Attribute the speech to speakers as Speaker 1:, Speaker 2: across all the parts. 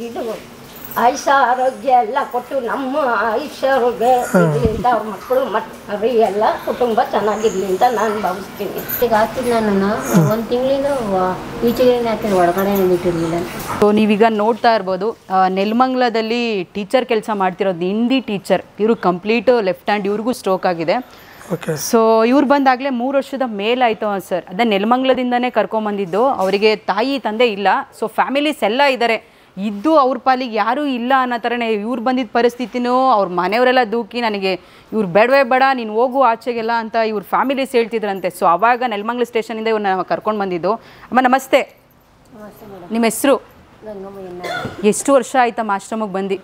Speaker 1: ಇದು ಆಯುಷ ಆರೋಗ್ಯ ಎಲ್ಲ ಕೊಟ್ಟು ನಮ್ಮ ಆಯುಷ್ಯ ಆರೋಗ್ಯ ಇದರಿಂದ ಅವ್ರ ಮಕ್ಕಳು ಮರಿ ಎಲ್ಲ ಕುಟುಂಬ ಚೆನ್ನಾಗಿರ್ಲಿ ಅಂತ ನಾನು ಭಾವಿಸ್ತೀನಿ. ಈಗ ಹಾಕಿದ್ದು ನಾನು 1 ತಿಂಗಳಿಂದ ಈಚೆಗೆ ಹಾಕಿದ್ರೆ ಒಳಗಡೆ ಬಿಟ್ಟಿರಲಿಲ್ಲ.
Speaker 2: ಸೊ ನೀವೀಗ ನೋಡ್ತಾ ಇರ್ಬೋದು, ನೆಲಮಂಗಲದಲ್ಲಿ ಟೀಚರ್ ಕೆಲಸ ಮಾಡ್ತಿರೋದು, ಹಿಂದಿ ಟೀಚರ್. ಇವರು ಕಂಪ್ಲೀಟು ಲೆಫ್ಟ್ ಹ್ಯಾಂಡ್, ಇವ್ರಿಗೂ ಸ್ಟ್ರೋಕ್ ಆಗಿದೆ. ಸೊ ಇವ್ರು ಬಂದಾಗಲೇ 3 ವರ್ಷದ ಮೇಲಾಯಿತು ಸರ್. ಅದೇ ನೆಲಮಂಗಲದಿಂದನೇ ಕರ್ಕೊಂಬಂದಿದ್ದು. ಅವರಿಗೆ ತಾಯಿ ತಂದೆ ಇಲ್ಲ, ಸೊ ಫ್ಯಾಮಿಲೀಸ್ ಎಲ್ಲ ಇದ್ದಾರೆ. ಇದ್ದು ಅವ್ರ ಪಾಲಿಗೆ ಯಾರೂ ಇಲ್ಲ ಅನ್ನೋ ಥರನೇ ಇವ್ರು ಬಂದಿದ್ದ ಪರಿಸ್ಥಿತಿನೂ ಅವ್ರ ಮನೆಯವರೆಲ್ಲ ದೂಕಿ ನನಗೆ ಇವ್ರು ಬೇಡವೇ ಬೇಡ, ನೀನು ಹೋಗು ಆಚೆಗೆಲ್ಲ ಅಂತ ಇವ್ರ ಫ್ಯಾಮಿಲೀಸ್ ಹೇಳ್ತಿದ್ರಂತೆ. ಸೊ ಆವಾಗ ನೆಲಮಂಗಲ ಸ್ಟೇಷನಿಂದ ಇವ್ರನ್ನ ಕರ್ಕೊಂಡು ಬಂದಿದ್ದು. ಅಮ್ಮ ನಮಸ್ತೆ, ನಿಮ್ಮ ಹೆಸರು? ಎಷ್ಟು ವರ್ಷ ಆಯ್ತಮ್ಮ ಆಶ್ರಮಕ್ಕೆ ಬಂದು?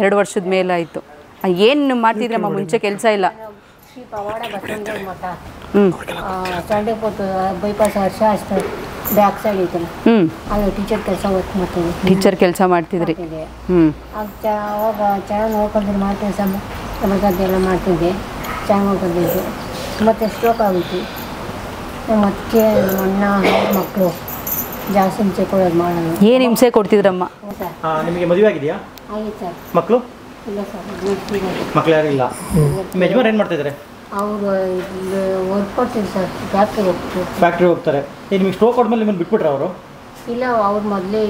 Speaker 2: 2 ವರ್ಷದ ಮೇಲಾಯಿತು. ಏನು ಮಾಡ್ತಿದ್ರಮ್ಮ ಮುಂಚೆ? ಕೆಲಸ ಇಲ್ಲ?
Speaker 1: ಸಂಡೆ ಕೊಟ್ಟು ಬೈಪಾಸ್ ವರ್ಷ ಅಷ್ಟು ಬ್ಯಾಕ್ ಸೈಡ್ ಐತಲ್ಲ, ಅದು ಟೀಚರ್ ಕೆಲಸ ವರ್ಕ್ ಮಾಡ್ತಿದ್ದೆ.
Speaker 2: ಟೀಚರ್ ಕೆಲಸ ಮಾಡ್ತಿದ್ರಿ?
Speaker 1: ಅವಾಗ ಚೆನ್ನಾಗಿ ನೋಡ್ಕೊಂಡ್ರೆ ಮಾಡ್ತೀನಿ, ಸಮಗದ್ದೆಲ್ಲ ಮಾಡ್ತಿದ್ದೆ, ಚೆನ್ನಾಗಿ ನೋಡ್ಕೊಂಡಿದ್ದೆ. ಮತ್ತು ಸ್ಟ್ರೋಕ್ ಆಗಿತ್ತು. ಮತ್ತೆ ಅಣ್ಣ ಮಕ್ಕಳು ಜಾಸ್ತಿ ಹಿಂಸೆ ಕೊಡೋದು ಮಾಡೋದು.
Speaker 2: ಏನು ಹಿಂಸೆ ಕೊಡ್ತಿದ್ರಮ್ಮ?
Speaker 3: ನಿಮಗೆ ಮದುವೆ ಆಗಿದೆಯಾ?
Speaker 1: ಆಗಿದೆ ಸರ್.
Speaker 3: ಮಕ್ಕಳು?
Speaker 1: ಇಲ್ಲ ಸರ್,
Speaker 3: ಮಕ್ಕಳು ಯಾರು ಇಲ್ಲ. ನಿಮ್ಮ ಯಜಮಾನ್ ಏನು ಮಾಡ್ತಿದ್ದಾರೆ?
Speaker 1: ಅವರು ವರ್ಕ್ ಕೊಡ್ತೀವಿ ಸರ್, ಫ್ಯಾಕ್ಟ್ರಿಗೆ ಹೋಗ್ತೀವಿ.
Speaker 3: ಫ್ಯಾಕ್ಟ್ರಿ ಹೋಗ್ತಾರೆ. ನಿಮಗೆ ಸ್ಟ್ರೋಕ್ ಆದ್ಮೇಲೆ ನಿಮ್ಮನ್ನು ಬಿಟ್ಬಿಟ್ರೆ ಅವರು?
Speaker 1: ಇಲ್ಲ, ಅವ್ರು ಮೊದಲೇ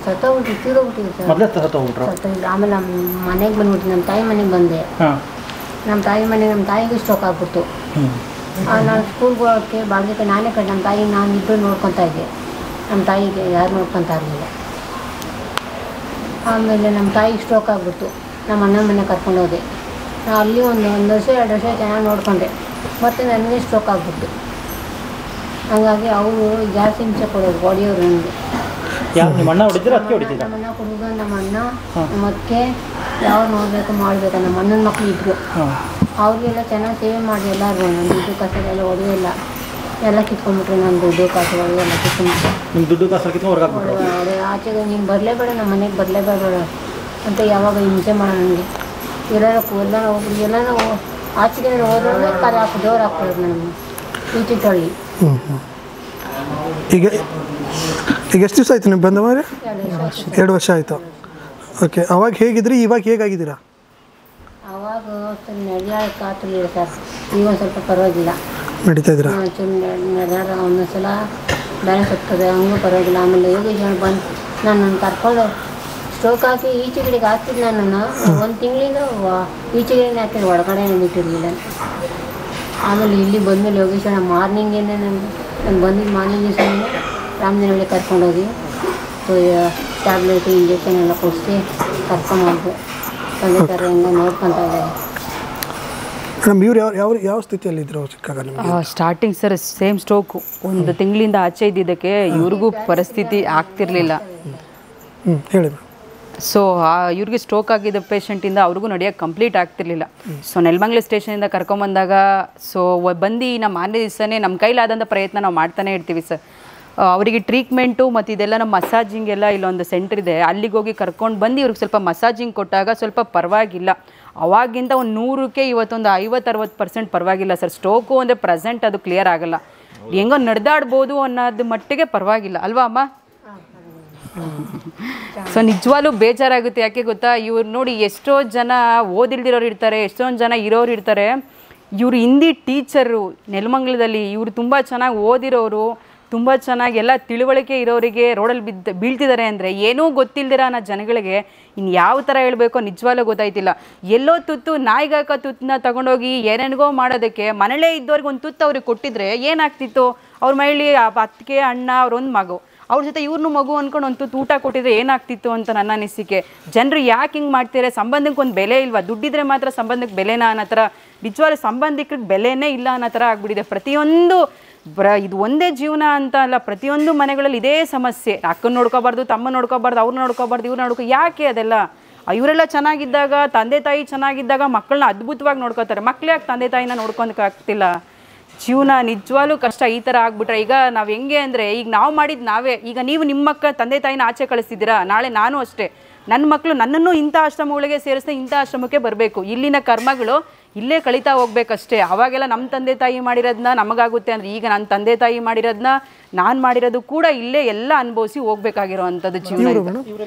Speaker 1: ಸತ್ತೋಗ್ಬಿಟ್ಟು ತೀರೋಗ್ಬಿಟ್ಟಿದ್ರು ಸರ್.
Speaker 3: ಮೊದಲೇ ಸತ್ತೋಗ್ಬಿಟ್ರು?
Speaker 1: ಆಮೇಲೆ ನಮ್ಮ ಮನೆಗೆ ಬಂದ್ಬಿಟ್ಟು ನಮ್ಮ ತಾಯಿ ಮನೆಗೆ ಬಂದೆ. ನಮ್ಮ ತಾಯಿ ಮನೆಗೆ ನಮ್ಮ ತಾಯಿಗೂ ಸ್ಟ್ರೋಕ್ ಆಗ್ಬಿಟ್ಟು ನಾನು ಸ್ಕೂಲ್ಗೆ ಹೋಗೋಕ್ಕೆ ಬಾಗಿಲಿಗೆ ನಾನೇ ಕಡೆ ನಮ್ಮ ತಾಯಿ ನಾನು ಇಬ್ಬರು ನೋಡ್ಕೊತಾ ಇದ್ದೆ. ನಮ್ಮ ತಾಯಿಗೆ ಯಾರು ನೋಡ್ಕೊತಾ ಇರಲಿಲ್ಲ. ಆಮೇಲೆ ನಮ್ಮ ತಾಯಿಗೆ ಸ್ಟ್ರೋಕ್ ಆಗ್ಬಿಟ್ಟು ನಮ್ಮ ಅಣ್ಣನ ಮನೆ ಕರ್ಕೊಂಡು ಹೋದೆ. ಅಲ್ಲಿ ಒಂದು ವರ್ಷ 2 ವರ್ಷ ಚೆನ್ನಾಗಿ ನೋಡಿಕೊಂಡೆ. ಮತ್ತು ನನಗೆ ಸ್ಟ್ರೋಕ್ ಆಗ್ಬಿಟ್ಟು, ಹಾಗಾಗಿ ಅವರು ಜಾಸ್ತಿ ಹಿಂಸೆ ಕೊಡೋದು, ಹೊಡೆಯೋರು ನನಗೆ.
Speaker 3: ನಮ್ಮ ಅಣ್ಣ ಹೊಡಿತೀರ? ಅದಕ್ಕೆ ಹೊಡಿತೀರ?
Speaker 1: ನಮ್ಮ ಅಣ್ಣ ಹುಡುಗ, ನಮ್ಮ ಅಣ್ಣ, ನಮ್ಮ ಅಕ್ಕೆ ಯಾವ ನೋಡಬೇಕು ಮಾಡಬೇಕು. ನಮ್ಮ ಅಣ್ಣನ ಮಕ್ಕಳು ಇದ್ದರು, ಅವ್ರಿಗೆಲ್ಲ ಚೆನ್ನಾಗಿ ಸೇವೆ ಮಾಡಿ ಎಲ್ಲರೂ. ನನ್ನ ದುಡ್ಡು ಕಾಸೆಲ್ಲ ಹೊಡೆಯೋಲ್ಲ, ಎಲ್ಲ ಕಿತ್ಕೊಂಡ್ಬಿಟ್ರು. ನನ್ನ ದುಡ್ಡು ಕಾಸು ಹೊಡೆಯೋಲ್ಲ ಕಿತ್ಕೊಂಡ್ಬಿಟ್ಟು.
Speaker 3: ನಿಮ್ಮ ದುಡ್ಡು ಕಾಸು ಕಿತ್ಕೊಂಡು
Speaker 1: ಆಚೆಗೆ ನೀನು ಬರಲೇಬೇಡ, ನಮ್ಮ ಮನೆಗೆ ಬರಲೇಬೇಡ ಅಂತ ಯಾವಾಗ ಹಿಂಸೆ ಮಾಡೋ ನನಗೆ. ಎಲ್ಲ ಹೋಗ್ರಿ, ಎಲ್ಲ ಆಚೆಗೆ ಹೋದ್ರೆ ಕಾಲು ಹಾಕಿ ಡೋರ್ ಹಾಕ್ಕೊಳ್ಳೋದು ನನಗೆ ಈಚೆ ತೊಳ್ಳಿ.
Speaker 4: ಈಗ ಎಷ್ಟು ದಿವಸ ಆಯಿತು ನೀವು ಬಂದವರೆ? 2 ವರ್ಷ ಆಯಿತು. ಓಕೆ, ಅವಾಗ ಹೇಗಿದ್ರಿ, ಇವಾಗ ಹೇಗಾಗಿದ್ದೀರಾ?
Speaker 1: ಅವಾಗ ನಡೆಯೋಕ್ಕೆ ಆಗ್ತಿರ್ಲಿಲ್ಲ ಸರ್. ಈಗ ಒಂದು ಸ್ವಲ್ಪ ಪರವಾಗಿಲ್ಲ,
Speaker 4: ನಡೀತಾ ಇದ್ದೀರಾ?
Speaker 1: ನಡೆದಾಡ ಒಂದೊಂದ್ಸಲ ಬ್ಯಾಲೆನ್ಸ್ ಹೋಗ್ತದೆ, ಹಂಗೂ ಪರವಾಗಿಲ್ಲ. ಆಮೇಲೆ ಯೋಗೇಶ್ ಬಂದು ನಾನು ಕರ್ಕೊಂಡು ಸ್ಟ್ರೋಕ್ ಹಾಕಿ ಈಚೆ ಕಡೆಗೆ ಹಾಕ್ತಿದ್ದು. ನಾನು 1 ತಿಂಗಳಿಂದ ಈಚೆಗೆ ಹಾಕಿದ್ರೆ ಒಳಗಡೆ ಬಿಟ್ಟಿರಲಿಲ್ಲ. ಆಮೇಲೆ ಇಲ್ಲಿ ಬಂದಮೇಲೆ ಯೋಗೇಶ್ವರ ಮಾರ್ನಿಂಗೇನೆ ನಾನು ಬಂದಿದ್ದು ಮಾರ್ನಿಂಗ್ ದಿವಸ ರಾಮದಿನಹಳ್ಳಿ ಕರ್ಕೊಂಡೋಗಿ ಟ್ಯಾಬ್ಲೆಟ್ ಇಂಜೆಕ್ಷನ್ ಎಲ್ಲ ಕೊಡಿಸಿ ಕರ್ಕೊಂಬಂದು ತಂದೆ ಥರ ಹಿಂಗೆ ನೋಡ್ಕೊತಾ ಇದ್ದಾರೆ.
Speaker 4: ಮೇಡಮ್, ಇವ್ರು ಯಾವ ಸ್ಥಿತಿಯಲ್ಲಿದ್ದರು ಚಿಕ್ಕಾಗ ನಿಮಗೆ?
Speaker 2: Starting sir same stroke. 1 ತಿಂಗಳಿಂದ ಆಚೆ ಇದ್ದಿದ್ದಕ್ಕೆ ಇವ್ರಿಗೂ ಪರಿಸ್ಥಿತಿ ಆಗ್ತಿರ್ಲಿಲ್ಲ.
Speaker 4: ಹೇಳಿ.
Speaker 2: ಸೊ ಇವ್ರಿಗೆ ಸ್ಟ್ರೋಕ್ ಆಗಿದ್ದ ಪೇಷಂಟಿಂದ ಅವ್ರಿಗೂ ನಡೆಯೋಕ್ಕೆ ಕಂಪ್ಲೀಟ್ ಆಗ್ತಿರ್ಲಿಲ್ಲ. ಸೊ ನೆಲಮಂಗಲ ಸ್ಟೇಷನಿಂದ ಕರ್ಕೊಂಬಂದಾಗ ಸೊ ಬಂದು ನಮ್ಮ ಮಾರನೇ ದಿವಸನೇ ನಮ್ಮ ಕೈಲಾದಂಥ ಪ್ರಯತ್ನ ನಾವು ಮಾಡ್ತಾನೆ ಇರ್ತೀವಿ ಸರ್. ಅವರಿಗೆ ಟ್ರೀಟ್ಮೆಂಟು ಮತ್ತು ಇದೆಲ್ಲ ನಮ್ಮ ಮಸಾಜಿಂಗ್ ಎಲ್ಲ ಇಲ್ಲೊಂದು ಸೆಂಟ್ರ್ ಇದೆ, ಅಲ್ಲಿಗೆ ಹೋಗಿ ಕರ್ಕೊಂಡು ಬಂದು ಇವ್ರಿಗೆ ಸ್ವಲ್ಪ ಮಸಾಜಿಂಗ್ ಕೊಟ್ಟಾಗ ಸ್ವಲ್ಪ ಪರವಾಗಿಲ್ಲ. ಅವಾಗಿಂದ ಒಂದು 100ಕ್ಕೆ ಇವತ್ತೊಂದು 50-60% ಪರವಾಗಿಲ್ಲ ಸರ್. ಸ್ಟ್ರೋಕು ಅಂದರೆ ಪ್ರೆಸೆಂಟ್ ಅದು ಕ್ಲಿಯರ್ ಆಗಲ್ಲ, ಹೆಂಗೋ ನಡೆದಾಡ್ಬೋದು ಅನ್ನೋದು ಮಟ್ಟಿಗೆ ಪರವಾಗಿಲ್ಲ ಅಲ್ವಾ ಅಮ್ಮ? ಸೊ ನಿಜವಾಗ್ಲೂ ಬೇಜಾರಾಗುತ್ತೆ. ಯಾಕೆ ಗೊತ್ತಾ, ಇವ್ರು ನೋಡಿ ಎಷ್ಟೋ ಜನ ಓದಿಲ್ದಿರೋರು ಇರ್ತಾರೆ, ಎಷ್ಟೊಂದು ಜನ ಇರೋರು ಇರ್ತಾರೆ. ಇವರು ಹಿಂದಿ ಟೀಚರು ನೆಲಮಂಗಲದಲ್ಲಿ, ಇವರು ತುಂಬ ಚೆನ್ನಾಗಿ ಓದಿರೋರು, ತುಂಬ ಚೆನ್ನಾಗಿ ಎಲ್ಲ ತಿಳುವಳಿಕೆ ಇರೋರಿಗೆ ರೋಡಲ್ಲಿ ಬೀಳ್ತಿದ್ದಾರೆ ಅಂದರೆ ಏನೂ ಗೊತ್ತಿಲ್ದಿರ ಅನ್ನೋ ಜನಗಳಿಗೆ ಇನ್ನು ಯಾವ ಥರ ಹೇಳಬೇಕೋ ನಿಜವಾಗ್ಲೂ ಗೊತ್ತಾಯ್ತಿಲ್ಲ. ಎಲ್ಲೋ ತುತ್ತು ನಾಯಿಗಾಕ ತುತ್ತನ್ನ ತಗೊಂಡೋಗಿ ಏನೇನಿಗೋ ಮಾಡೋದಕ್ಕೆ ಮನೇಲೇ ಇದ್ದವ್ರಿಗೆ ಒಂದು ತುತ್ತು ಅವ್ರಿಗೆ ಕೊಟ್ಟಿದ್ರೆ ಏನಾಗ್ತಿತ್ತು? ಅವ್ರ ಮನೇಲಿ ಅತ್ತಿಗೆ ಅಣ್ಣ ಅವ್ರೊಂದು ಮಗು, ಅವ್ರ ಜೊತೆ ಇವ್ರನ್ನೂ ಮಗು ಅಂದ್ಕೊಂಡು ಒಂದು ತುತ್ತು ಊಟ ಕೊಟ್ಟಿದ್ರೆ ಏನಾಗ್ತಿತ್ತು ಅಂತ ನನ್ನ ಅನಿಸಿಕೆ. ಜನರು ಯಾಕೆ ಹಿಂಗೆ ಮಾಡ್ತಾರೆ? ಸಂಬಂಧಕ್ಕೆ ಒಂದು ಬೆಲೆ ಇಲ್ವಾ? ದುಡ್ಡಿದ್ರೆ ಮಾತ್ರ ಸಂಬಂಧಕ್ಕೆ ಬೆಲೆನಾ ಅನ್ನೋ ಥರ, ನಿಜವಾಗ್ಲೂ ಸಂಬಂಧಿಕರಿಗೆ ಬೆಲೆನೇ ಇಲ್ಲ ಅನ್ನೋ ಥರ ಆಗ್ಬಿಟ್ಟಿದೆ. ಪ್ರತಿಯೊಂದು ಇದು ಒಂದೇ ಜೀವನ ಅಂತ ಅಲ್ಲ, ಪ್ರತಿಯೊಂದು ಮನೆಗಳಲ್ಲಿ ಇದೇ ಸಮಸ್ಯೆ. ಅಕ್ಕನ ನೋಡ್ಕೋಬಾರ್ದು, ತಮ್ಮ ನೋಡ್ಕೋಬಾರ್ದು, ಅವ್ರನ್ನ ನೋಡ್ಕೋಬಾರ್ದು, ಇವ್ರು ಯಾಕೆ ಅದೆಲ್ಲ? ಇವರೆಲ್ಲ ಚೆನ್ನಾಗಿದ್ದಾಗ, ತಂದೆ ತಾಯಿ ಚೆನ್ನಾಗಿದ್ದಾಗ ಮಕ್ಕಳನ್ನ ಅದ್ಭುತವಾಗಿ ನೋಡ್ಕೋತಾರೆ. ಮಕ್ಳು ಯಾಕೆ ತಂದೆ ತಾಯಿನ ನೋಡ್ಕೊಳಕ್ಕಾಗ್ತಿಲ್ಲ? ಜೀವನ ನಿಜವಾಗ್ಲೂ ಕಷ್ಟ. ಈ ಥರ ಆಗ್ಬಿಟ್ರೆ ಈಗ ನಾವು ಹೆಂಗೆ ಅಂದರೆ, ಈಗ ನಾವು ಮಾಡಿದ್ದು ನಾವೇ. ಈಗ ನೀವು ನಿಮ್ಮ ಮಕ್ಕ ತಂದೆ ತಾಯಿನ ಆಚೆ ಕಳಿಸ್ತಿದ್ದೀರಾ, ನಾಳೆ ನಾನು ಅಷ್ಟೇ. ನನ್ನ ಮಕ್ಕಳು ನನ್ನನ್ನು ಇಂಥ ಆಶ್ರಮಗಳಿಗೆ ಸೇರಿಸ್ತಾ ಇಂಥ ಆಶ್ರಮಕ್ಕೆ ಬರಬೇಕು. ಇಲ್ಲಿನ ಕರ್ಮಗಳು ಇಲ್ಲೇ ಕಳೀತಾ ಹೋಗ್ಬೇಕಷ್ಟೇ. ಅವಾಗೆಲ್ಲ ನಮ್ಮ ತಂದೆ ತಾಯಿ ಮಾಡಿರೋದನ್ನ ನಮಗಾಗುತ್ತೆ ಅಂದರೆ, ಈಗ ನನ್ನ ತಂದೆ ತಾಯಿ ಮಾಡಿರೋದನ್ನ ನಾನು ಮಾಡಿರೋದು ಕೂಡ ಇಲ್ಲೇ ಎಲ್ಲ ಅನುಭವಿಸಿ ಹೋಗ್ಬೇಕಾಗಿರೋ ಅಂಥದ್ದು ಜೀವನ.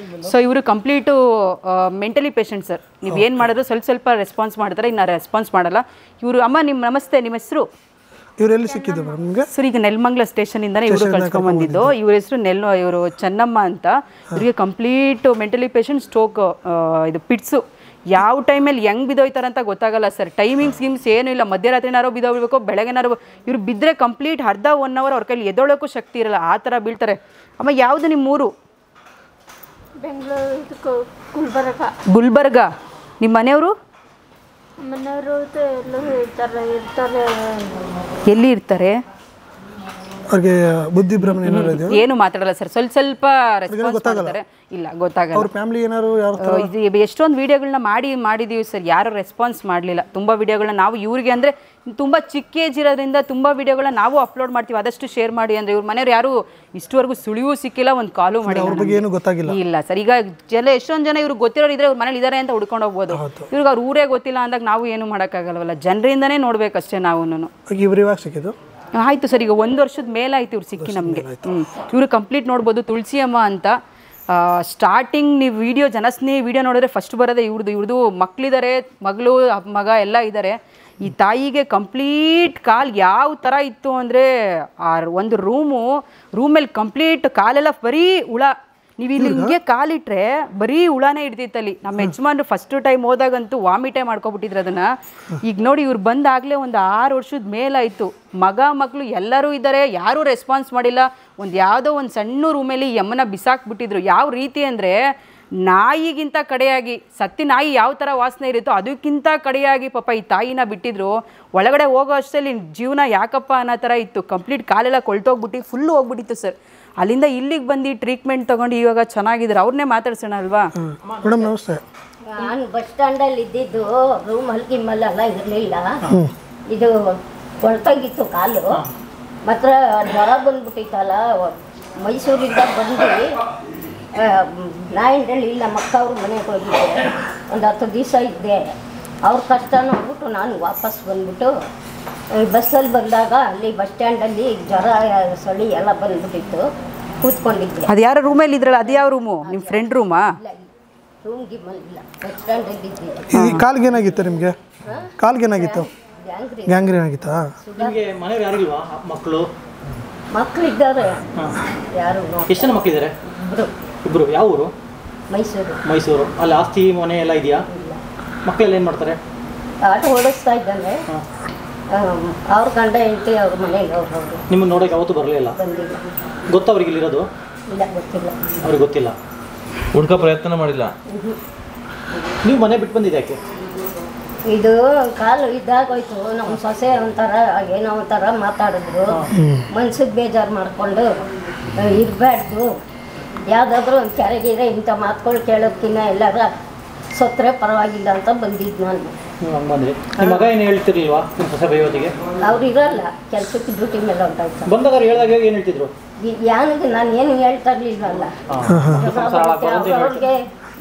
Speaker 2: ಸೊ ಇವರು ಕಂಪ್ಲೀಟು ಮೆಂಟಲಿ ಪೇಷಂಟ್ ಸರ್. ನೀವು ಏನು ಮಾಡಿದ್ರು ಸ್ವಲ್ಪ ರೆಸ್ಪಾನ್ಸ್ ಮಾಡ್ತಾರೆ, ಇನ್ನು ರೆಸ್ಪಾನ್ಸ್ ಮಾಡಲ್ಲ ಇವರು. ಅಮ್ಮ ನಮಸ್ತೆ, ನಿಮ್ಮ ಹೆಸರು?
Speaker 4: ಇವರೆಲ್ಲಿ ಸಿಕ್ಕಿದ್ದು ಮೇಡಮ್ ನಿಮಗೆ?
Speaker 2: ಸರ್ ಈಗ ನೆಲಮಂಗಲ ಸ್ಟೇಷನಿಂದನೇ ಇವರು ಕಳ್ಸ್ಕೊಂಡ್ಬಂದಿದ್ದು. ಇವ್ರ ಹೆಸರು ಇವರು ಚೆನ್ನಮ್ಮ ಅಂತ. ಇವರಿಗೆ ಕಂಪ್ಲೀಟ್ ಮೆಂಟಲಿ ಪೇಷಂಟ್, ಸ್ಟ್ರೋಕ್, ಇದು ಪಿಟ್ಸು. ಯಾವ ಟೈಮಲ್ಲಿ ಹೆಂಗೆ ಬಿದ್ದೋಯ್ತಾರೆ ಅಂತ ಗೊತ್ತಾಗಲ್ಲ ಸರ್. ಗಿಮ್ಸ್ ಏನೂ ಇಲ್ಲ. ಮಧ್ಯರಾತ್ರಿನಾರೋ ಬಿದ್ದೋಗ್ಬೇಕು, ಬೆಳಗ್ಗೆನಾರೋ. ಇವ್ರು ಬಿದ್ದರೆ ಕಂಪ್ಲೀಟ್ ಅರ್ಧ 1 hour ಅವ್ರ ಕೈಲಿ ಎದ್ದೊಳಕ್ಕೂ ಶಕ್ತಿ ಇರಲ್ಲ, ಆ ಥರ ಬೀಳ್ತಾರೆ. ಅಮ್ಮ ಯಾವುದು ನಿಮ್ಮೂರು?
Speaker 1: ಬೆಂಗಳೂರು
Speaker 2: ಗುಲ್ಬರ್ಗ. ನಿಮ್ಮ ಮನೆಯವರು
Speaker 1: ಮನೆಯವರು ಇರ್ತಾರೆ.
Speaker 2: ಎಲ್ಲಿ ಇರ್ತಾರೆ?
Speaker 4: ಅವ್ರಿಗೆ ಬುದ್ಧಿ ಭ್ರಮಣೆ ಏನಾರು ಇದೆಯಾ?
Speaker 2: ಏನು ಮಾತಾಡಲ್ಲ ಸರ್. ಸ್ವಲ್ಪ ರೆಸ್ಪಾನ್ಸ್ ಮಾಡ್ತಾರೆ. ಇಲ್ಲ, ಗೊತ್ತಾಗಲ್ಲ.
Speaker 4: ಅವ್ರ ಫ್ಯಾಮಿಲಿ ಏನಾರು
Speaker 2: ಎಷ್ಟೊಂದು ವಿಡಿಯೋಗಳನ್ನ ಮಾಡಿದ್ದೀವಿ ಸರ್, ಯಾರು ರೆಸ್ಪಾನ್ಸ್ ಮಾಡಲಿಲ್ಲ. ತುಂಬ ವಿಡಿಯೋಗಳನ್ನ ನಾವು ಇವ್ರಿಗೆ ಅಂದರೆ ತುಂಬ ಚಿಕ್ಕ ಏಜ್ ಇರೋದ್ರಿಂದ ತುಂಬ ವಿಡಿಯೋಗಳನ್ನ ನಾವು ಅಪ್ಲೋಡ್ ಮಾಡ್ತೀವಿ, ಆದಷ್ಟು ಶೇರ್ ಮಾಡಿ ಅಂದರೆ. ಇವ್ರ ಮನೆಯವ್ರು ಯಾರು ಇಷ್ಟುವರೆಗೂ ಸುಳಿವೂ ಸಿಕ್ಕಿಲ್ಲ, ಒಂದು ಕಾಲು ಮಾಡಿ.
Speaker 4: ಏನು ಗೊತ್ತಾಗಿಲ್ಲ?
Speaker 2: ಇಲ್ಲ ಸರ್. ಈಗ ಎಷ್ಟೊಂದು ಜನ ಇವ್ರು ಗೊತ್ತಿರೋರು ಇದ್ರೆ, ಇವ್ರ ಮನೇಲಿ ಇದ್ದಾರೆ ಅಂತ ಹುಡ್ಕೊಂಡು ಹೋಗ್ಬೋದು. ಇವ್ರಿಗೆ ಅವ್ರ ಊರೇ ಗೊತ್ತಿಲ್ಲ ಅಂದಾಗ ನಾವು ಏನು ಮಾಡೋಕ್ಕಾಗಲ್ವಲ್ಲ, ಜನರಿಂದನೇ ನೋಡ್ಬೇಕಷ್ಟೇ ನಾವು.
Speaker 4: ಇವ್ರು ಇವಾಗ ಸಿಕ್ಕಿದ್ದು?
Speaker 2: ಆಯಿತು ಸರ್, ಈಗ 1 ವರ್ಷದ ಮೇಲಾಯ್ತು ಇವ್ರು ಸಿಕ್ಕಿ ನಮಗೆ. ಇವರು ಕಂಪ್ಲೀಟ್ ನೋಡ್ಬೋದು, ತುಳಸಿ ಅಮ್ಮ ಅಂತ. ಸ್ಟಾರ್ಟಿಂಗ್ ನೀವು ವಿಡಿಯೋ ಜನಸ್ನೇಹಿ ವಿಡಿಯೋ ನೋಡಿದ್ರೆ ಫಸ್ಟ್ ಬರೋದೇ ಇವ್ರದ್ದು. ಮಕ್ಕಳಿದ್ದಾರೆ, ಮಗಳು ಮಗ ಎಲ್ಲ ಇದ್ದಾರೆ. ಈ ತಾಯಿಗೆ ಕಂಪ್ಲೀಟ್ ಕಾಲು ಯಾವ ಥರ ಇತ್ತು ಅಂದರೆ, ಆ ಒಂದು ರೂಮಲ್ಲಿ ಕಂಪ್ಲೀಟ್ ಕಾಲೆಲ್ಲ ಬರೀ ಹುಳ. ನೀವು ಇಲ್ಲಿ ಹಿಂಗೆ ಕಾಲಿಟ್ರೆ ಬರೀ ಹುಳನೇ ಹಿಡ್ದಿತ್ತಲ್ಲಿ. ನಮ್ಮ ಯಜಮಾನ್ರು ಫಸ್ಟ್ ಟೈಮ್ ಹೋದಾಗಂತೂ ವಾಮಿಟೇ ಮಾಡ್ಕೊಬಿಟ್ಟಿದ್ರು ಅದನ್ನು. ಈಗ ನೋಡಿ ಇವ್ರು ಬಂದಾಗಲೇ ಒಂದು 6 ವರ್ಷದ ಮೇಲಾಯಿತು. ಮಕ್ಕಳು ಎಲ್ಲರೂ ಇದ್ದಾರೆ, ಯಾರೂ ರೆಸ್ಪಾನ್ಸ್ ಮಾಡಿಲ್ಲ. ಯಾವುದೋ ಒಂದು ಸಣ್ಣ ರೂಮಲ್ಲಿ ಯಮ್ಮನ ಬಿಸಾಕ್ಬಿಟ್ಟಿದ್ರು. ಯಾವ ರೀತಿ ಅಂದರೆ, ನಾಯಿಗಿಂತ ಕಡೆಯಾಗಿ, ಸತ್ತಿ ನಾಯಿ ಯಾವ ಥರ ವಾಸನೆ ಇರುತ್ತೋ ಅದಕ್ಕಿಂತ ಕಡೆಯಾಗಿ ಪಾಪ ಈ ತಾಯಿನ ಬಿಟ್ಟಿದ್ರು. ಒಳಗಡೆ ಹೋಗೋ ಅಷ್ಟರಲ್ಲಿ ಜೀವನ ಯಾಕಪ್ಪ ಅನ್ನೋ ಥರ ಇತ್ತು. ಕಂಪ್ಲೀಟ್ ಕಾಲೆಲ್ಲ ಕೊಳ್ತೋಗ್ಬಿಟ್ಟು ಫುಲ್ಲು ಹೋಗ್ಬಿಟ್ಟಿತ್ತು ಸರ್. ಅಲ್ಲಿಂದ ಇಲ್ಲಿಗೆ ಬಂದು ಟ್ರೀಟ್ಮೆಂಟ್ ತೊಗೊಂಡು ಇವಾಗ ಚೆನ್ನಾಗಿದ್ದಾರೆ. ಅವ್ರನ್ನೇ ಮಾತಾಡ್ಸೋಣ ಅಲ್ವಾ?
Speaker 4: ಮೇಡಮ್ ನಮಸ್ತೆ.
Speaker 1: ನಾನು ಬಸ್ ಸ್ಟ್ಯಾಂಡಲ್ಲಿ ಇದ್ದಿದ್ದು, ರೂಮಲ್ಲಿ ಗಿಮ್ಮಲ್ಲೆಲ್ಲ ಇರಲಿಲ್ಲ. ಇದು ಕೊಳ್ತೋಗಿತ್ತು ಕಾಲು. ಮಾತ್ರ ಜ್ವರ ಬಂದ್ಬಿಟ್ಟಿತ್ತಲ್ಲ, ಮೈಸೂರಿಂದ ಬಂದು ನಾಯಿಂಡಲ್ಲಿ ನಮ್ಮ ಅಕ್ಕ ಅವ್ರ ಮನೆಗೆ ಹೋಗಿದ್ದೆ. ಒಂದು 10 ದಿವಸ ಇದ್ದೆ. ಅವ್ರ ಕಷ್ಟ ನೋಡ್ಬಿಟ್ಟು ನಾನು ವಾಪಸ್ ಬಂದ್ಬಿಟ್ಟು ಬಸ್ಸಲ್ಲಿ ಬಂದಾಗ ಅಲ್ಲಿ ಬಸ್ ಸ್ಟ್ಯಾಂಡಲ್ಲಿ ಜ್ವರ ಸಳಿ ಎಲ್ಲ ಬಂದ್ಬಿಟ್ಟಿತ್ತು. ಕೂತ್ಕೊಂಡಿದ್ದೆ.
Speaker 2: ಅದು ಯಾರೋ ರೂಮಲ್ಲಿ ಇದ್ರಲ್ಲ, ಅದು ಯಾವ ರೂಮು? ನಿಮ್ಮ ಫ್ರೆಂಡ್ ರೂಮಾ?
Speaker 1: ರೂಮ್ ಗಿಮ್ಮಲ್ಲ, ಬಸ್ ಸ್ಟ್ಯಾಂಡಲ್ಲಿ ಇದ್ದೆ.
Speaker 4: ಈ ಕಾಲ್ಗೆ ಏನಾಗಿತ್ತು ನಿಮಗೆ? ಕಾಲ್ಗೆ ಏನಾಗಿತ್ತು? ಗ್ಯಾಂಗ್ರೀನ್ ಆಗಿತ್ತಾ?
Speaker 3: ನಿಮಗೆ ಮನೆಯವ್ರು ಯಾರು ಇಲ್ವಾ?
Speaker 1: ಮಕ್ಕಳಿದ್ದಾರೆ. ಯಾರು?
Speaker 3: ಎಷ್ಟು ಜನ ಮಕ್ಕಳಿದ್ದಾರೆ? ಇಬ್ಬರು. ಯಾವ ಊರು? ಮೈಸೂರು. ಅಲ್ಲಿ ಆಸ್ತಿ ಮನೆ ಎಲ್ಲ ಇದೆಯಾ? ಮಕ್ಕಳೆಲ್ಲ ಏನು ಮಾಡ್ತಾರೆ?
Speaker 1: ಆಟ ಓಡಿಸ್ತಾ ಇದ್ದಾನೆ. ಅವ್ರ ಗಂಡ ಹೆಂಡತಿ ಅವ್ರ ಮನೆಗೆ ಅವರು.
Speaker 3: ನಿಮ್ಮನ್ನು ನೋಡೋಕೆ ಯಾವತ್ತೂ ಬರಲಿಲ್ಲ?
Speaker 1: ಬಂದಿಲ್ಲ.
Speaker 3: ಗೊತ್ತವ್ರಿಗೆ ಇಲ್ಲಿರೋದು?
Speaker 1: ಇಲ್ಲ, ಗೊತ್ತಿಲ್ಲ.
Speaker 3: ಅವ್ರಿಗೆ ಗೊತ್ತಿಲ್ಲ.
Speaker 5: ಹುಡ್ಕೋ ಪ್ರಯತ್ನ ಮಾಡಿಲ್ಲ.
Speaker 3: ನೀವು ಮನೆ ಬಿಟ್ಟು ಬಂದಿದ್ದೆ ಯಾಕೆ?
Speaker 1: ಇದು ಕಾಲು ಇದಾಗೋಯ್ತು. ನಮ್ಮ ಸೊಸೆ ಒಂಥರ ಏನೋ ಒಂಥರ ಮಾತಾಡಿದ್ರು. ಮನ್ಸಿಗೆ ಬೇಜಾರು ಮಾಡಿಕೊಂಡು ಇರಬಾರ್ದು, ಯಾವುದಾದ್ರೂ ಒಂದು ಕೆರೆಗಿದ್ರೆ ಇಂಥ ಮಾತುಗಳು ಕೇಳೋದಕ್ಕಿಂತ ಎಲ್ಲಾರ ಸೊತ್ತರೆ ಪರವಾಗಿಲ್ಲ ಅಂತ ಬಂದಿದ್ದು ನಾನು.
Speaker 3: ಹಂಗೆ ಬಂದ್ರಿ. ನಿಮ್ಮ ಮಗ ಏನು ಹೇಳ್ತಿರ್ಲಿಲ್ವಾ ನಿಮ್ಮ ಸೊಸೆ ಬೈಯೋದಿಗೆ?
Speaker 1: ಅವ್ರು ಇರಲ್ಲ, ಕೆಲಸಕ್ಕೆ ಡ್ಯೂಟಿ ಮೇಲೆ ಹೊಂಟಾಯ್ತು.
Speaker 3: ಬಂದಾಗ ಅವ್ರು ಹೇಳಿದಾಗ ಏನು ಹೇಳ್ತಿದ್ರು?
Speaker 1: ಯಾನಿಗೆ ನಾನು ಏನು ಹೇಳ್ತಾ ಇರ್ಲಿಲ್ವಲ್ಲ. ಅವ್ರಿಗೆ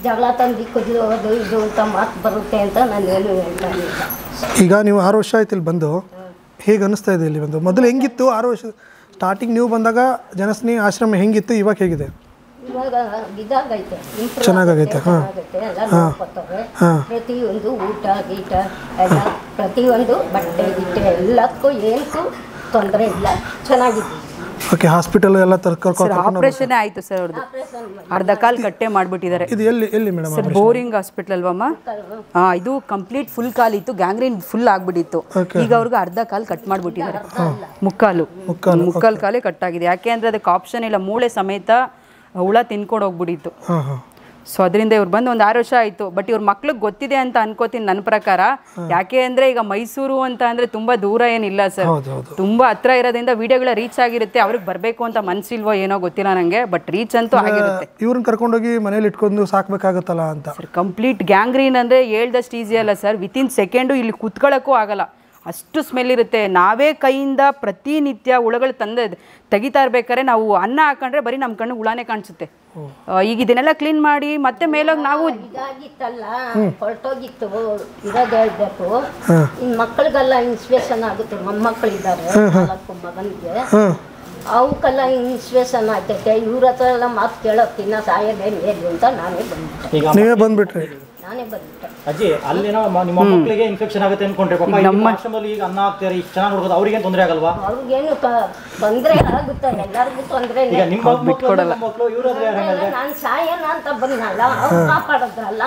Speaker 1: ಜಗಳ ತಂದು ಕುದಿಯೋದು ಇದು ಅಂತ ಮಾತು ಬರುತ್ತೆ ಅಂತ ನಾನು ಏನು ಹೇಳ್ತಾ ಇರಲಿಲ್ಲ.
Speaker 4: ಈಗ ನೀವು 6 ವರ್ಷ ಆಯ್ತು ಇಲ್ಲಿ ಬಂದು, ಹೇಗೆ ಅನ್ನಿಸ್ತಾ ಇದೆ ಇಲ್ಲಿ ಬಂದು? ಮೊದಲು ಹೆಂಗಿತ್ತು 6 ವರ್ಷ ಸ್ಟಾರ್ಟಿಂಗ್ ನೀವು ಬಂದಾಗ ಜನಸ್ನೇಹಿ ಆಶ್ರಮ ಹೆಂಗಿತ್ತು, ಇವಾಗ ಹೇಗಿದೆ?
Speaker 1: ಇವಾಗ ಇದಾಗೈತೆ,
Speaker 4: ಚೆನ್ನಾಗೈತೆ.
Speaker 1: ಎಲ್ಲ ನೋಡ್ಕೊತಾರೆ. ಪ್ರತಿಯೊಂದು ಊಟ ಗೀಟ ಎಲ್ಲ, ಪ್ರತಿಯೊಂದು ಬಟ್ಟೆ ಗಿಟ್ಟೆ ಎಲ್ಲದಕ್ಕೂ ಏನಕ್ಕೂ ತೊಂದರೆ ಇಲ್ಲ, ಚೆನ್ನಾಗಿದ್ದೀವಿ.
Speaker 4: ಓಕೆ. ಹಾಸ್ಪಿಟಲ್ ಎಲ್ಲ
Speaker 2: ಆಪರೇಷನ್ ಆಯಿತು ಸರ್ ಅವ್ರದ್ದು. ಅರ್ಧ ಕಾಲು ಕಟ್ಟೆ ಮಾಡಿಬಿಟ್ಟಿದ್ದಾರೆ.
Speaker 4: ಇದು ಎಲ್ಲಿ ಮೇಡಮ್?
Speaker 2: ಸರ್ ಬೋರಿಂಗ್ ಹಾಸ್ಪಿಟಲ್ ಅಲ್ವಮ್ಮ? ಇದು ಕಂಪ್ಲೀಟ್ ಫುಲ್ ಕಾಲಿತ್ತು, ಗ್ಯಾಂಗ್ರೀನ್ ಫುಲ್ ಆಗ್ಬಿಟ್ಟಿತ್ತು. ಈಗ ಅವ್ರಿಗೆ ಅರ್ಧ ಕಾಲು ಕಟ್ ಮಾಡಿಬಿಟ್ಟಿದ್ದಾರೆ. ಮುಕ್ಕಾಲು ಕಾಲೇ ಕಟ್ಟಾಗಿದೆ. ಯಾಕೆ ಅಂದರೆ ಅದಕ್ಕೆ ಆಪ್ಷನ್ ಇಲ್ಲ, ಮೂಳೆ ಸಮೇತ ಹುಳ ತಿನ್ಕೊಂಡು ಹೋಗ್ಬಿಟ್ಟಿತ್ತು. ಸೊ ಅದರಿಂದ ಇವ್ರು ಬಂದು ಒಂದು 6 ವರ್ಷ ಆಯಿತು. ಬಟ್ ಇವ್ರ ಮಕ್ಳಿಗೆ ಗೊತ್ತಿದೆ ಅಂತ ಅನ್ಕೋತೀನಿ ನನ್ನ ಪ್ರಕಾರ. ಯಾಕೆ ಅಂದರೆ ಈಗ ಮೈಸೂರು ಅಂತ ಅಂದರೆ ತುಂಬ ದೂರ ಏನಿಲ್ಲ ಸರ್, ತುಂಬ ಹತ್ರ ಇರೋದ್ರಿಂದ ವಿಡಿಯೋಗಳ ರೀಚ್ ಆಗಿರುತ್ತೆ. ಅವ್ರಿಗೆ ಬರಬೇಕು ಅಂತ ಮನಸ್ಸಿಲ್ವೋ ಏನೋ ಗೊತ್ತಿಲ್ಲ ನನಗೆ, ಬಟ್ ರೀಚ್ ಅಂತೂ ಆಗಿರುತ್ತೆ.
Speaker 4: ಇವ್ರನ್ನ ಕರ್ಕೊಂಡೋಗಿ ಮನೇಲಿ ಇಟ್ಕೊಂಡು ಸಾಕ್ಬೇಕಾಗತ್ತಲ್ಲ ಅಂತ.
Speaker 2: ಸರ್ ಕಂಪ್ಲೀಟ್ ಗ್ಯಾಂಗ್ರೀನ್ ಅಂದರೆ ಹೇಳ್ದಷ್ಟು ಈಸಿ ಅಲ್ಲ ಸರ್. ವಿತಿನ್ ಸೆಕೆಂಡು ಇಲ್ಲಿ ಕೂತ್ಕೊಳ್ಳೋಕ್ಕೂ ಆಗಲ್ಲ, ಅಷ್ಟು ಸ್ಮೆಲ್ ಇರುತ್ತೆ. ನಾವೇ ಕೈಯಿಂದ ಪ್ರತಿನಿತ್ಯ ಹುಳಗಳು ತೆಗಿತಾ ಇರ್ಬೇಕಾದ್ರೆ ನಾವು ಅನ್ನ ಹಾಕೊಂಡ್ರೆ ಬರೀ ನಮ್ಮ ಕಣ್ಣು ಹುಳನೇ ಕಾಣಿಸುತ್ತೆ. ಈಗ ಇದನ್ನೆಲ್ಲ ಕ್ಲೀನ್ ಮಾಡಿ ಮತ್ತೆ ಮೇಲೋಗಿ ನಾವು
Speaker 1: ಇದಾಗಿತ್ತಲ್ಲ ಹೊರಟೋಗಿತ್ತು ಇರೋದು ಹೇಳ್ಬೇಕು ಇನ್ನು ಮಕ್ಕಳಿಗೆಲ್ಲ ಇನ್ಸ್ಪಿರೇಷನ್ ಆಗುತ್ತೆ ಮೊಮ್ಮಕ್ಕಳಿದ್ದಾರೆ 4 ಮಗನಿಗೆ ಅವಕ್ಕೆಲ್ಲ ಇನ್ಸ್ಪಿರೇಷನ್ ಆಗ್ತೈತೆ ಇವ್ರ ಹತ್ರ ಎಲ್ಲ ಮಾತು ಕೇಳೋಕ್ಕಿನ್ನ ಸಾಯೋದೇನು ಏನು ಅಂತ ನಾನೇ ಬಂದ್ಬಿಟ್ಟೆ.
Speaker 4: ನೀವೇ ಬಂದ್ಬಿಟ್ರಿ?
Speaker 1: ನಾನೇ ಬಂದ್ಬಿಟ್ಟೆ.
Speaker 3: ಅಜ್ಜಿ ಅಲ್ಲೇನೋ ನಿಮ್ಮ ಮಕ್ಕಳಿಗೆ ಇನ್ಫೆಕ್ಷನ್ ಆಗುತ್ತೆ ಅನ್ಕೊಂಡ್ರೆ ಪಾಪ ನಮ್ಮ ಆಶ್ರಮದಲ್ಲಿ ಈಗ ಅನ್ನ ಹಾಕ್ತಾರೆ ಇಷ್ಟು ಚೆನ್ನಾಗಿ ನೋಡೋದು ಅವ್ರಿಗೇನು ತೊಂದರೆ ಆಗಲ್ವಾ?
Speaker 1: ಅವ್ರಿಗೇನು ತೊಂದರೆ ಆಗುತ್ತೆ, ಎಲ್ಲರಿಗೂ ತೊಂದರೆ.
Speaker 3: ಈಗ ನಿಮ್ಮ ಮಕ್ಕಳು ಇವ್ರಾದ್ರೆ
Speaker 1: ನಾನು ಸಾಯೋಣ ಅಂತ ಬಂದಲ್ಲ ಅವ್ರು ಕಾಪಾಡಿದ್ರಲ್ಲ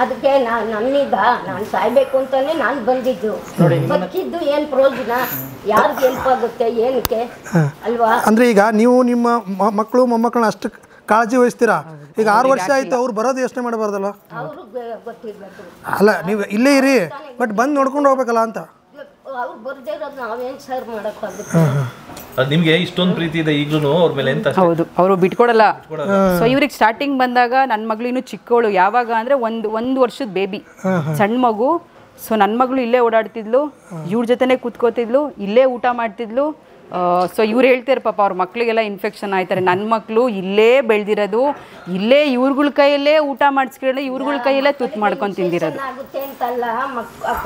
Speaker 1: ಅದಕ್ಕೆ ನನ್ನೀಗ ನಾನು ಸಾಯ್ಬೇಕು ಅಂತಾನೆ ನಾನು ಬಂದಿದ್ದು. ಬದುಕಿದ್ದು ಏನು ಪ್ರಯೋಜನ, ಯಾರಿಗೆ ಹೆಲ್ಪ್ ಆಗುತ್ತೆ ಏನಕ್ಕೆ ಅಲ್ವಾ?
Speaker 4: ಅಂದ್ರೆ ಈಗ ನೀವು ನಿಮ್ಮ ಮಕ್ಕಳು ಮೊಮ್ಮಕ್ಕಳನ್ನ ಅಷ್ಟು ಕಾಳಜಿ ವಹಿಸ್ತೀರಾ. ಈಗ 6 ವರ್ಷ ಆಯ್ತು, ಅವ್ರು ಬರೋದು ಯೋಚನೆ ಮಾಡಬಾರ್ದಲ್ಲ?
Speaker 1: ಅವ್ರಿಗೆ ಗೊತ್ತಿರ್ಬೇಕು.
Speaker 4: ಅಲ್ಲ ನೀವು ಇಲ್ಲೇ ಇರಿ, ಬಟ್ ಬಂದು ನೋಡ್ಕೊಂಡು ಹೋಗ್ಬೇಕಲ್ಲ ಅಂತ.
Speaker 1: ಅವ್ರು ಬರ್ದೇ ಇರೋದು ನಾವೇನು ಸರ್ ಮಾಡೋಕ್ಕಾಗುತ್ತೆ?
Speaker 5: ಅದು ನಿಮಗೆ ಇಷ್ಟೊಂದು ಪ್ರೀತಿ ಇದೆ ಈಗಲೂ ಅವ್ರ ಮೇಲೆ ಅಂತ?
Speaker 2: ಹೌದು, ಅವರು ಬಿಟ್ಕೊಡಲ್ಲ. ಸೊ ಇವ್ರಿಗೆ ಸ್ಟಾರ್ಟಿಂಗ್ ಬಂದಾಗ ನನ್ನ ಮಗಳು ಇನ್ನೂ ಚಿಕ್ಕವಳು, ಯಾವಾಗ ಅಂದರೆ ಒಂದು ವರ್ಷದ ಬೇಬಿ, ಸಣ್ಣ ಮಗು. ಸೊ ನನ್ನ ಮಗಳು ಇಲ್ಲೇ ಓಡಾಡ್ತಿದ್ಲು, ಇವ್ರ ಜೊತೆನೇ ಕೂತ್ಕೋತಿದ್ಲು, ಇಲ್ಲೇ ಊಟ ಮಾಡ್ತಿದ್ಲು. ಸೊ ಇವ್ರು ಹೇಳ್ತಾರೆ ಪಾಪ ಅವ್ರ ಮಕ್ಳಿಗೆಲ್ಲ ಇನ್ಫೆಕ್ಷನ್ ಆಯ್ತಾರೆ. ನನ್ನ ಮಕ್ಕಳು ಇಲ್ಲೇ ಬೆಳೆದಿರೋದು, ಇಲ್ಲೇ ಇವ್ರಗಳ ಕೈಯಲ್ಲೇ ಊಟ ಮಾಡಿಸ್ಕೊಳ್ಳಿ, ಇವ್ರಗಳ ಕೈಯಲ್ಲೇ ತುತ್ತು ಮಾಡ್ಕೊಂಡು ತಿಂದಿರೋದು.
Speaker 1: ಆಗುತ್ತೆ ಅಂತಲ್ಲ,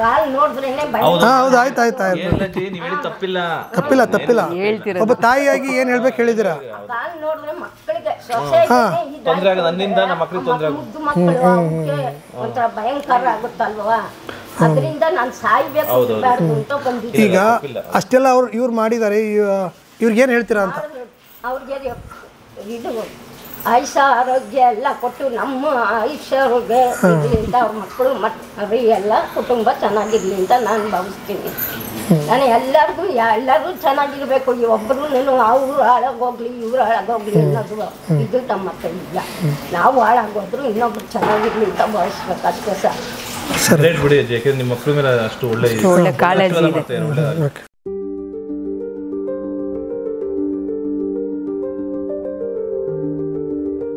Speaker 1: ಕಾಲು ನೋಡಿದ್ರೇನೆ ಭಯ.
Speaker 4: ಹೌದು, ಆಯ್ತು ಆಯ್ತು ಆಯ್ತು,
Speaker 5: ನೀವು ಹೇಳಿ ತಪ್ಪಿಲ್ಲ
Speaker 4: ತಪ್ಪಿಲ್ಲ.
Speaker 2: ಹೇಳ್ತಿರೋದು
Speaker 4: ಒಬ್ಬ ತಾಯಿಯಾಗಿ ಏನು ಹೇಳ್ಬೇಕು ಹೇಳಿದಿರಾ?
Speaker 1: ಕಾಲು ನೋಡಿದ್ರೆ ಮಕ್ಕಳಿಗೆ
Speaker 5: ತೊಂದರೆ ಆಗೋದು, ನನ್ನಿಂದ ನಮ್ಮ ಮಕ್ಳಿಗೆ ತೊಂದರೆ ಆಗೋದು.
Speaker 1: ಮುದ್ದು ಮಕ್ಕಳು ಅವಕ್ಕೆ ಒಂಥರ ಭಯಂಕರ ಆಗುತ್ತಲ್ವಾ? ಅದರಿಂದ ನಾನು ಸಾಯ್ಬೇಕು ಅಂತ ಬಂದಿದ್ದೆ.
Speaker 4: ಈಗ ಅಷ್ಟೆಲ್ಲ ಇವ್ರು ಮಾಡಿದ್ದಾರೆ, ಇವ್ರಿಗೇನು ಹೇಳ್ತೀರಾ ಅಂತ?
Speaker 1: ಅವ್ರಿಗೆ ಇದು ಆಯುಷ ಆರೋಗ್ಯ ಎಲ್ಲ ಕೊಟ್ಟು ನಮ್ಮ ಆಯುಷ್ಯವ್ರಿಗೆ ಇದರಿಂದ ಅವ್ರ ಮಕ್ಕಳು ಮರಿ ಎಲ್ಲ ಕುಟುಂಬ ಚೆನ್ನಾಗಿರ್ಲಿ ಅಂತ ನಾನು ಭಾವಿಸ್ತೀನಿ. ನಾನು ಎಲ್ಲರೂ ಚೆನ್ನಾಗಿರ್ಬೇಕು. ಒಬ್ಬರು ಅವರು ಹಾಳಾಗೋಗ್ಲಿ ಇವ್ರು ಹಾಳಾಗೋಗ್ಲಿ ಅನ್ನೋದು ಇದು ನಮ್ಮ ಕೈ ಇಲ್ಲ. ನಾವು ಹಾಳಾಗೋದ್ರು ಇನ್ನೊಬ್ರು ಚೆನ್ನಾಗಿರ್ಲಿ ಅಂತ ಭಾವಿಸ್ಬೇಕು ಅಷ್ಟೇ ಸರ್.
Speaker 5: ಬಿಡಿ, ಯಾಕೆಂದ್ರೆ ನಿಮ್ಮ ಮಕ್ಕಳ ಮೇಲೆ ಅಷ್ಟು ಒಳ್ಳೆ
Speaker 2: ಕಾಳಜಿ ಇದೆ.